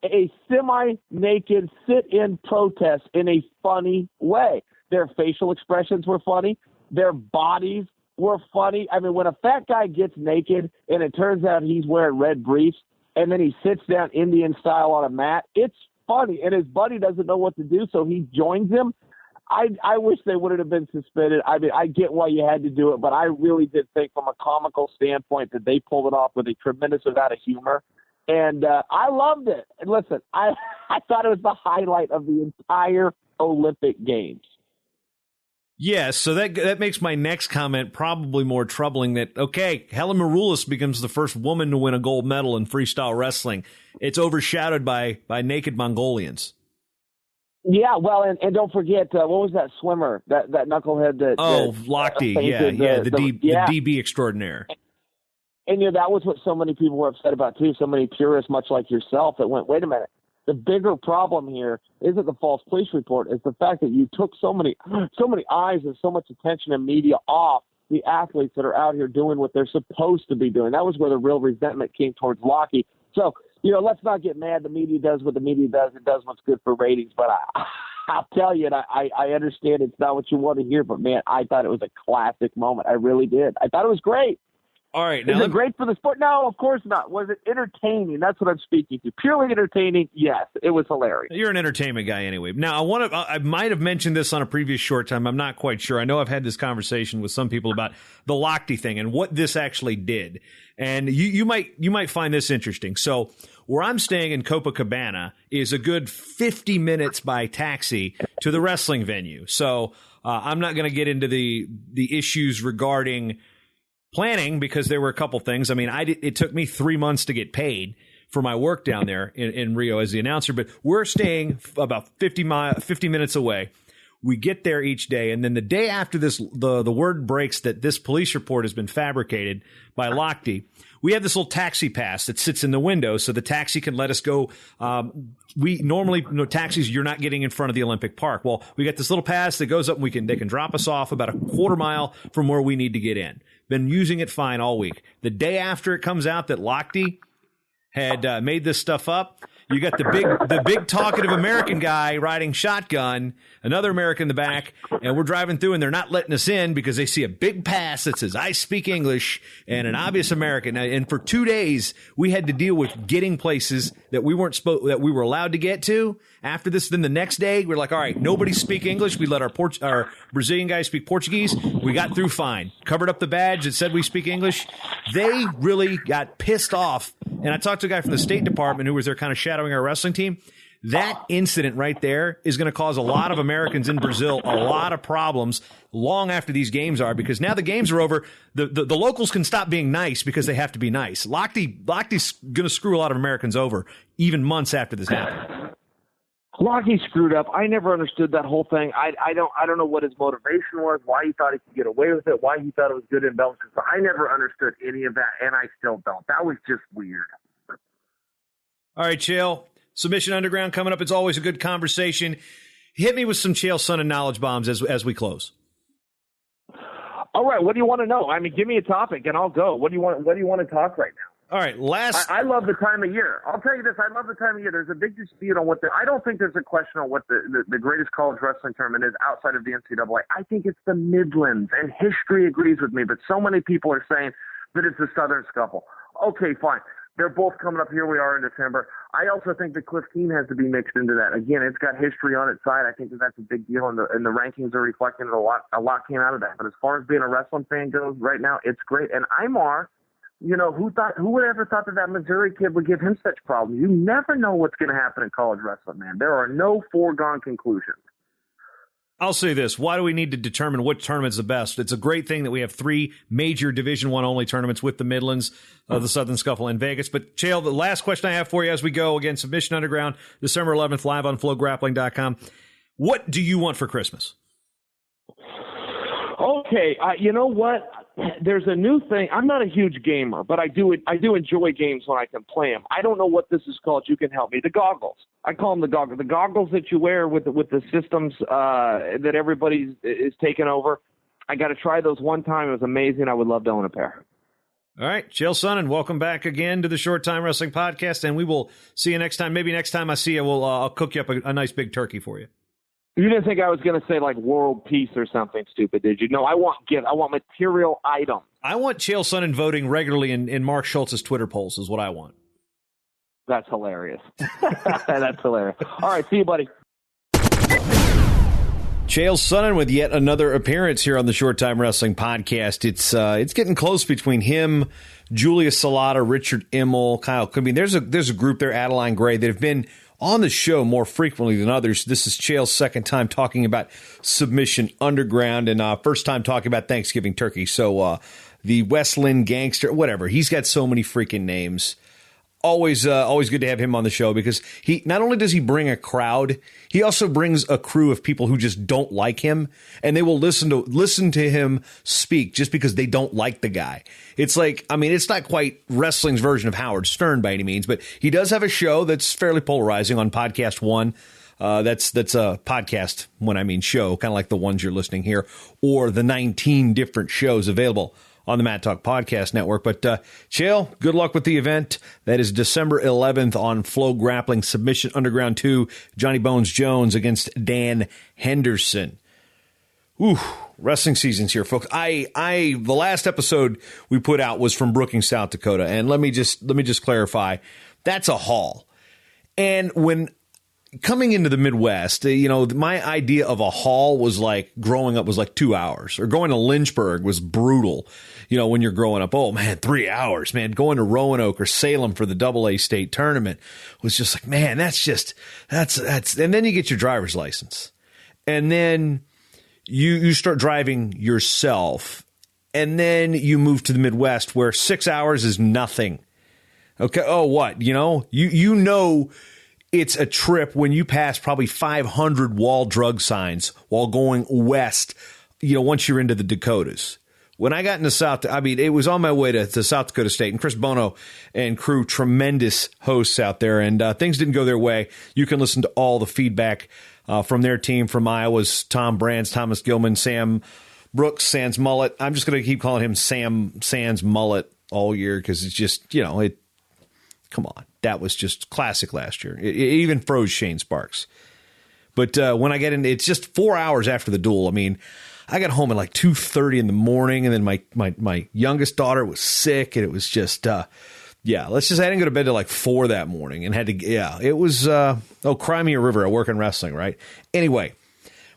a semi-naked sit-in protest in a funny way. Their facial expressions were funny. Their bodies were funny. I mean, when a fat guy gets naked and it turns out he's wearing red briefs, and then he sits down Indian style on a mat, it's funny. And his buddy doesn't know what to do, so he joins him. I wish they wouldn't have been suspended. I mean, I get why you had to do it, but I really did think from a comical standpoint that they pulled it off with a tremendous amount of humor. And I loved it. And listen, I thought it was the highlight of the entire Olympic Games. Yes, so that makes my next comment probably more troubling. That, okay, Helen Maroulis becomes the first woman to win a gold medal in freestyle wrestling. It's overshadowed by naked Mongolians. Yeah, well, and don't forget, what was that swimmer, that knucklehead that... Oh, Lochte, the DB extraordinaire. And that was what so many people were upset about, too. So many purists, much like yourself, that went, wait a minute. The bigger problem here isn't the false police report. It's the fact that you took so many eyes and so much attention and media off the athletes that are out here doing what they're supposed to be doing. That was where the real resentment came towards Lochte. So, let's not get mad. The media does what the media does. It does what's good for ratings. But I'll tell you, and I understand it's not what you want to hear, but, man, I thought it was a classic moment. I really did. I thought it was great. All right. Is it great for the sport? No, of course not. Was it entertaining? That's what I'm speaking to. Purely entertaining? Yes. It was hilarious. You're an entertainment guy anyway. Now, I might have mentioned this on a previous short time. I'm not quite sure. I know I've had this conversation with some people about the Lochte thing and what this actually did. And you might find this interesting. So where I'm staying in Copacabana is a good 50 minutes by taxi to the wrestling venue. So I'm not going to get into the issues regarding planning, because there were a couple things. I mean, it took me 3 months to get paid for my work down there in Rio as the announcer, but we're staying about 50 minutes away. We get there each day, and then the day after this, the word breaks that this police report has been fabricated by Lochte. We have this little taxi pass that sits in the window so the taxi can let us go. We normally, taxis, you're not getting in front of the Olympic Park. Well, we got this little pass that goes up and they can drop us off about a quarter mile from where we need to get in. Been using it fine all week. The day after it comes out that Lochte had made this stuff up, you got the big talkative American guy riding shotgun, another American in the back, and we're driving through and they're not letting us in because they see a big pass that says, I speak English, and an obvious American. And for 2 days, we had to deal with getting places that we we were allowed to get to. After this, then the next day, we're like, all right, nobody speak English. We let our Brazilian guys speak Portuguese. We got through fine. Covered up the badge that said we speak English. They really got pissed off. And I talked to a guy from the State Department who was there kind of shadowing our wrestling team. That incident right there is going to cause a lot of Americans in Brazil a lot of problems long after these games are, because now the games are over. The locals can stop being nice because they have to be nice. Lochte's going to screw a lot of Americans over even months after this happened. Lochte screwed up. I never understood that whole thing. I don't know what his motivation was, why he thought he could get away with it, why he thought it was good in Belgium. So I never understood any of that, and I still don't. That was just weird. All right, Chael. Submission Underground coming up. It's always a good conversation. Hit me with some Chael Sonnen knowledge bombs as we close. All right. What do you want to know? I mean, give me a topic and I'll go. What do you want to talk right now? All right. I love the time of year. I'll tell you this. I love the time of year. There's a big dispute on I don't think there's a question on what the greatest college wrestling tournament is outside of the NCAA. I think it's the Midlands, and history agrees with me, but so many people are saying that it's the Southern Scuffle. Okay, fine. They're both coming up. Here we are in December. I also think that Cliff Keen has to be mixed into that. Again, it's got history on its side. I think that's a big deal, and the rankings are reflecting it a lot. A lot came out of that. But as far as being a wrestling fan goes right now, it's great. And Imar, who would ever thought that Missouri kid would give him such problems? You never know what's going to happen in college wrestling, man. There are no foregone conclusions. I'll say this. Why do we need to determine what tournament's the best? It's a great thing that we have 3 major Division I only tournaments with the Midlands, the Southern Scuffle, and Vegas. But, Chael, the last question I have for you as we go, again, Submission Underground, December 11th, live on FlowGrappling.com. What do you want for Christmas? Okay, you know what? There's a new thing. I'm not a huge gamer, but I do enjoy games when I can play them. I don't know what this is called. You can help me. The goggles. I call them the goggles. The goggles that you wear with the systems that everybody is taking over. I got to try those one time. It was amazing. I would love to own a pair. All right, Chael Sonnen, welcome back again to the Short Time Wrestling Podcast, and we will see you next time. Maybe next time I see you, I'll cook you up a nice big turkey for you. You didn't think I was going to say like world peace or something stupid, did you? No, I want gift. I want material items. I want Chael Sonnen voting regularly in Mark Schultz's Twitter polls is what I want. That's hilarious. That's hilarious. All right, see you, buddy. Chael Sonnen with yet another appearance here on the Short Time Wrestling Podcast. It's getting close between him, Julius Salata, Richard Immel, Kyle. I mean, there's a group there, Adeline Gray, that have been on the show more frequently than others. This is Chael's second time talking about Submission Underground, and first time talking about Thanksgiving turkey. So the Westland Gangster, whatever. He's got so many freaking names. Always good to have him on the show, because he not only does he bring a crowd, he also brings a crew of people who just don't like him, and they will listen to him speak just because they don't like the guy. It's like, I mean, it's not quite wrestling's version of Howard Stern by any means, but he does have a show that's fairly polarizing on Podcast One. That's a podcast when I mean show, kind of like the ones you're listening here, or the 19 different shows available on the Matt Talk Podcast Network. But Chael, good luck with the event. That is December 11th on Flow Grappling, Submission Underground 2, Johnny Bones Jones against Dan Henderson. Ooh, wrestling season's here, folks. The last episode we put out was from Brookings, South Dakota, and let me just clarify, that's a haul. And when coming into the Midwest, my idea of a haul was like growing up was like 2 hours, or going to Lynchburg was brutal. When you're growing up, oh man, 3 hours, man. Going to Roanoke or Salem for the AA state tournament was just like, man, that's, and then you get your driver's license, and then you start driving yourself, and then you move to the Midwest where 6 hours is nothing. Okay. Oh, what? it's a trip when you pass probably 500 wall drug signs while going west, once you're into the Dakotas. When I got into it was on my way to South Dakota State, and Chris Bono and crew, tremendous hosts out there, and things didn't go their way. You can listen to all the feedback from their team from Iowa's Tom Brands, Thomas Gilman, Sam Brooks, Sans Mullet. I'm just going to keep calling him Sam Sans Mullet all year because it's just, come on. That was just classic last year. It even froze Shane Sparks. But when I get in, it's just 4 hours after the duel. I mean, I got home at like 2:30 in the morning, and then my youngest daughter was sick, and it was just, I didn't go to bed till like 4 that morning, and it was, cry me a river. I work in wrestling, right? Anyway,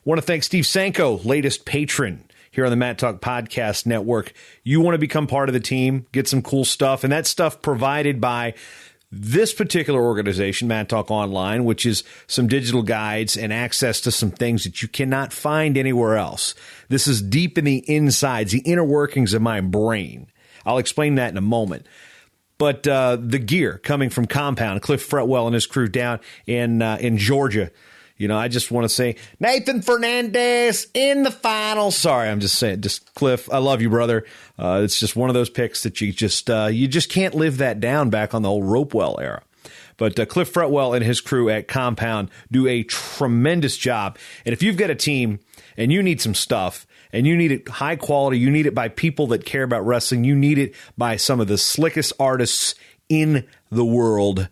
want to thank Steve Sanko, latest patron here on the Matt Talk Podcast Network. You want to become part of the team, get some cool stuff, and that stuff provided by this particular organization, Matt Talk Online, which is some digital guides and access to some things that you cannot find anywhere else. This is deep in the insides, the inner workings of my brain. I'll explain that in a moment. But the gear coming from Compound, Cliff Fretwell and his crew down in Georgia. I just want to say, Nathan Fernandez in the finals. Sorry, I'm just saying, Cliff, I love you, brother. It's just one of those picks that you just can't live that down back on the old Ropewell era. But Cliff Fretwell and his crew at Compound do a tremendous job. And if you've got a team and you need some stuff and you need it high quality, you need it by people that care about wrestling, you need it by some of the slickest artists in the world,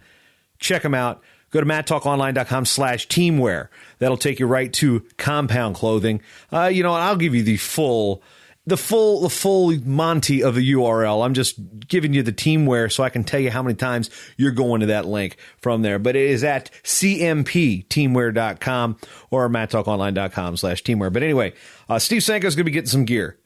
check them out. Go to matttalkonline.com/teamwear. That'll take you right to Compound Clothing. I'll give you the full Monty of the URL. I'm just giving you the teamwear so I can tell you how many times you're going to that link from there. But it is at cmpteamwear.com or matttalkonline.com/teamwear. But anyway, Steve Sanko's going to be getting some gear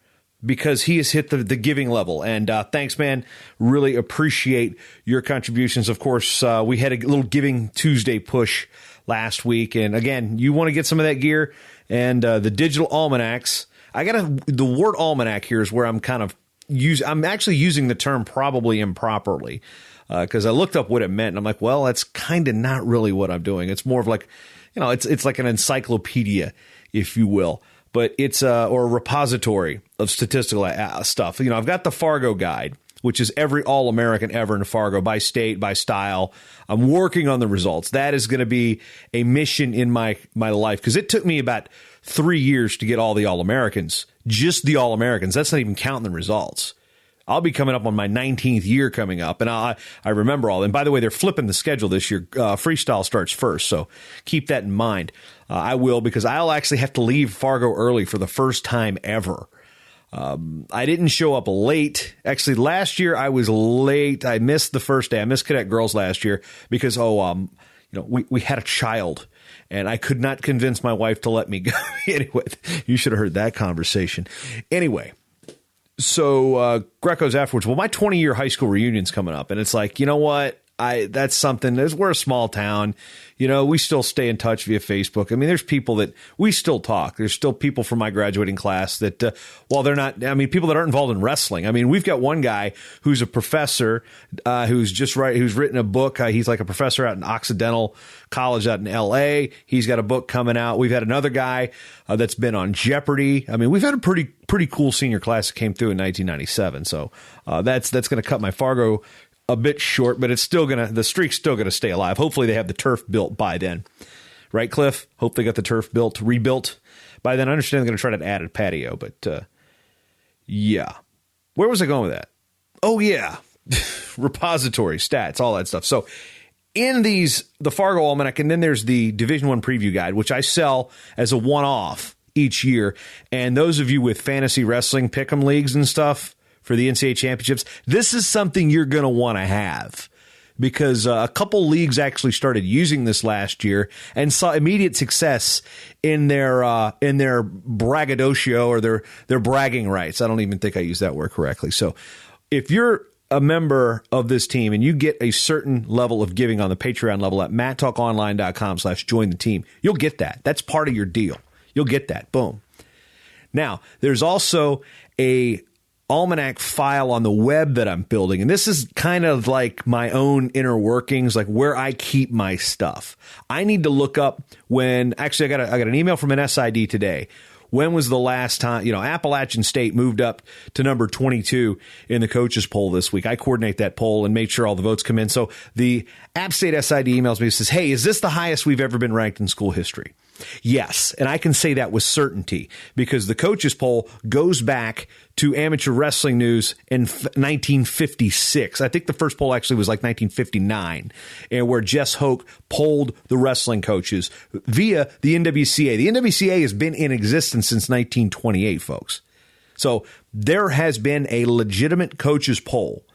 because he has hit the giving level. And thanks, man. Really appreciate your contributions. Of course, we had a little Giving Tuesday push last week. And again, you want to get some of that gear and the digital almanacs. The word almanac here is where I'm I'm actually using the term probably improperly because I looked up what it meant. And I'm like, well, that's kind of not really what I'm doing. It's more of like, it's like an encyclopedia, if you will. But it's or a repository of statistical stuff. I've got the Fargo guide, which is every All-American ever in Fargo by state, by style. I'm working on the results. That is going to be a mission in my life because it took me about 3 years to get all the All-Americans, just the All-Americans. That's not even counting the results. I'll be coming up on my 19th year coming up, and I remember all. And by the way, they're flipping the schedule this year. Freestyle starts first, so keep that in mind. I will, because I'll actually have to leave Fargo early for the first time ever. I didn't show up late. Actually, last year I was late. I missed the first day. I missed Cadet Girls last year because, we had a child, and I could not convince my wife to let me go. Anyway, you should have heard that conversation. Anyway. So Greco's afterwards. Well, my 20-year high school reunion's coming up, and it's like, you know what? That's something. We're a small town. We still stay in touch via Facebook. I mean, there's people that we still talk. There's still people from my graduating class that, while they're not, people that aren't involved in wrestling. We've got one guy who's a professor, who's written a book. He's like a professor out in Occidental College out in L.A. He's got a book coming out. We've had another guy that's been on Jeopardy. We've had a pretty cool senior class that came through in 1997. So that's going to cut my Fargo a bit short, but the streak's still gonna stay alive. Hopefully they have the turf built by then. Right, Cliff? Hope they got the turf rebuilt by then. I understand they're gonna try to add a patio, but yeah. Where was I going with that? Oh yeah. Repository, stats, all that stuff. So in the Fargo Almanac, and then there's the Division I preview guide, which I sell as a one-off each year. And those of you with fantasy wrestling pick'em leagues and stuff, for the NCAA championships, this is something you're going to want to have because a couple leagues actually started using this last year and saw immediate success in their braggadocio or their bragging rights. I don't even think I used that word correctly. So if you're a member of this team and you get a certain level of giving on the Patreon level at matttalkonline.com/join the team, you'll get that. That's part of your deal. You'll get that. Boom. Now, there's also a almanac file on the web that I'm building. And this is kind of like my own inner workings, like where I keep my stuff. I need to look up when, actually, I got an email from an SID today. When was the last time, Appalachian State moved up to number 22 in the coaches poll this week. I coordinate that poll and made sure all the votes come in. So the App State SID emails me and says, hey, is this the highest we've ever been ranked in school history? Yes. And I can say that with certainty because the coaches poll goes back to amateur wrestling news in 1956. I think the first poll actually was like 1959, and where Jess Hoke polled the wrestling coaches via the NWCA. The NWCA has been in existence since 1928, folks. So there has been a legitimate coaches poll.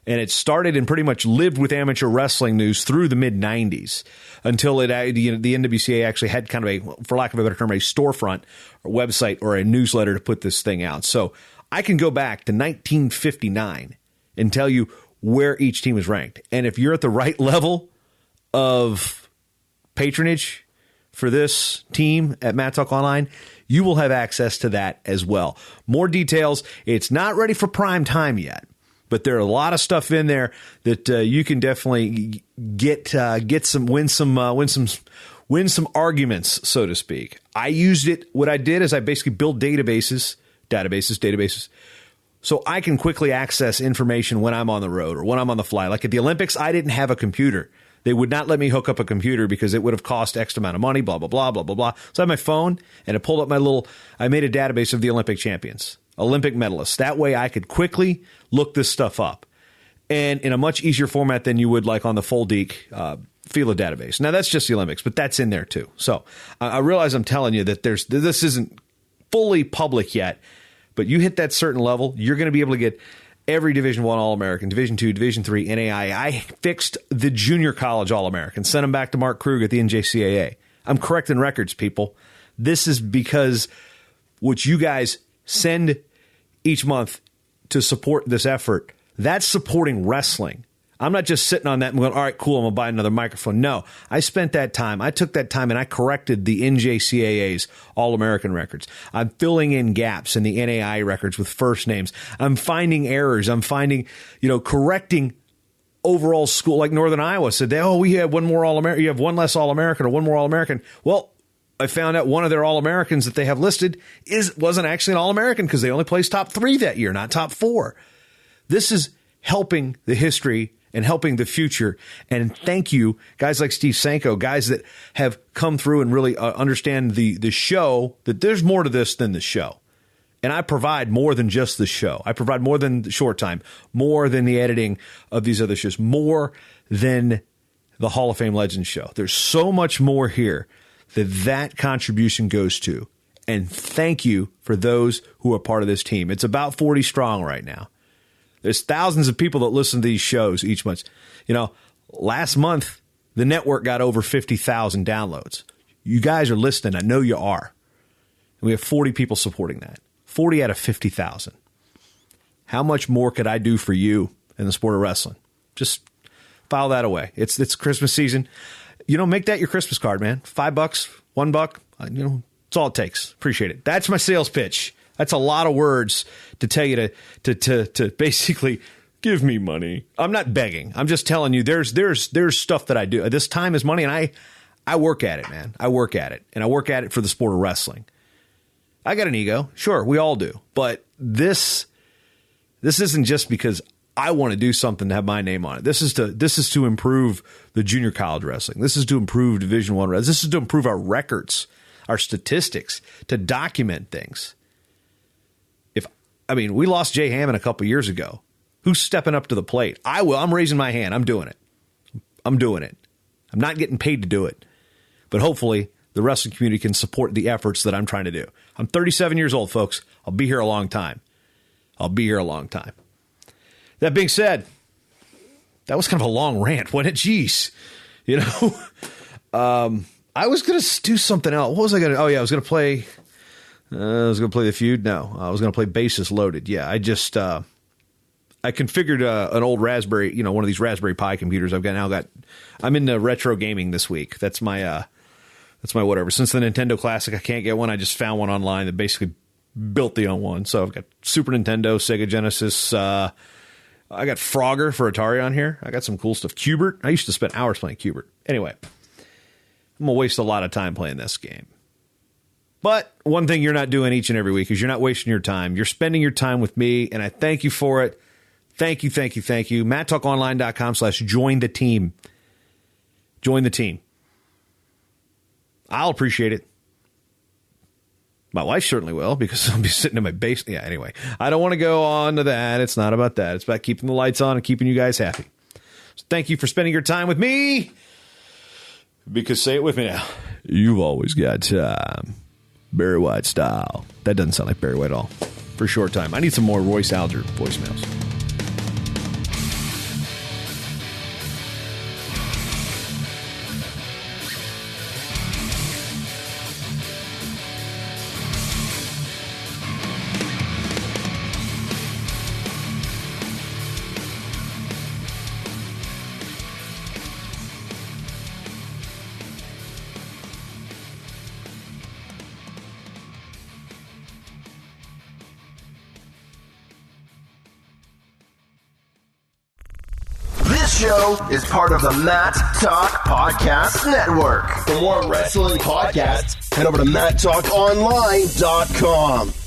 And it started and pretty much lived with amateur wrestling news through the mid-'90s until the NWCA actually had kind of a, for lack of a better term, a storefront or website or a newsletter to put this thing out. So I can go back to 1959 and tell you where each team is ranked. And if you're at the right level of patronage for this team at Matt Talk Online, you will have access to that as well. More details. It's not ready for prime time yet. But there are a lot of stuff in there that you can definitely win some arguments, so to speak. I used it. What I did is I basically built databases, so I can quickly access information when I'm on the road or when I'm on the fly. Like at the Olympics, I didn't have a computer. They would not let me hook up a computer because it would have cost X amount of money, blah, blah, blah, blah, blah, blah. So I had my phone and it pulled up I made a database of the Olympic champions. Olympic medalists. That way I could quickly look this stuff up and in a much easier format than you would like on the Foldeek FILA database. Now that's just the Olympics, but that's in there too. So I realize I'm telling you that this isn't fully public yet, but you hit that certain level, you're going to be able to get every Division I All-American, Division II, Division III, NAI. I fixed the junior college All-American, sent them back to Mark Krug at the NJCAA. I'm correcting records, people. This is because what you guys send each month to support this effort, that's supporting wrestling. I'm not just sitting on that and going, all right, cool, I'm going to buy another microphone. No, I spent that time. I took that time and I corrected the NJCAA's All-American records. I'm filling in gaps in the NAI records with first names. I'm finding errors. I'm finding, correcting overall school. Like Northern Iowa said, we have one more All-American. You have one less All-American or one more All-American. Well, I found out one of their All-Americans that they have listed wasn't actually an All-American because they only placed top 3 that year, not top 4. This is helping the history and helping the future. And thank you, guys like Steve Sanko, guys that have come through and really understand the show, that there's more to this than the show. And I provide more than just the show. I provide more than the short time, more than the editing of these other shows, more than the Hall of Fame Legends show. There's so much more here that contribution goes to. And thank you for those who are part of this team. It's about 40 strong right now. There's thousands of people that listen to these shows each month. Last month, the network got over 50,000 downloads. You guys are listening. I know you are. And we have 40 people supporting that. 40 out of 50,000. How much more could I do for you in the sport of wrestling? Just file that away. It's Christmas season. Make that your Christmas card, man. $5, $1, it's all it takes. Appreciate it. That's my sales pitch. That's a lot of words to tell you to basically give me money. I'm not begging. I'm just telling you there's stuff that I do. This time is money, and I work at it, man. I work at it, and I work at it for the sport of wrestling. I got an ego. Sure, we all do. But this isn't just because I want to do something to have my name on it. This is to improve the junior college wrestling. This is to improve Division I wrestling. This is to improve our records, our statistics, to document things. We lost Jay Hammond a couple years ago. Who's stepping up to the plate? I will. I'm raising my hand. I'm doing it. I'm not getting paid to do it. But hopefully the wrestling community can support the efforts that I'm trying to do. I'm 37 years old, folks. I'll be here a long time. That being said, that was kind of a long rant, wasn't it? Jeez. I was going to do something else. What was I going to? Oh, yeah, I was going to play The Feud. No, I was going to play Bases Loaded. Yeah, I configured an old Raspberry, one of these Raspberry Pi computers I've got. I'm into retro gaming this week. That's my whatever. Since the Nintendo Classic, I can't get one. I just found one online that basically built the own one. So I've got Super Nintendo, Sega Genesis. I got Frogger for Atari on here. I got some cool stuff. Q*bert. I used to spend hours playing Q*bert. Anyway, I'm going to waste a lot of time playing this game. But one thing you're not doing each and every week is you're not wasting your time. You're spending your time with me, and I thank you for it. Thank you, thank you, thank you. MattTalkOnline.com/join the team. Join the team. I'll appreciate it. My wife certainly will, because I'll be sitting in my basement. Yeah, anyway. I don't want to go on to that. It's not about that. It's about keeping the lights on and keeping you guys happy. So thank you for spending your time with me. Because, say it with me now, you've always got time. Barry White style. That doesn't sound like Barry White at all. For a short time. I need some more Royce Alger voicemails. This show is part of the Matt Talk Podcast Network. For more wrestling podcasts, head over to MattTalkOnline.com.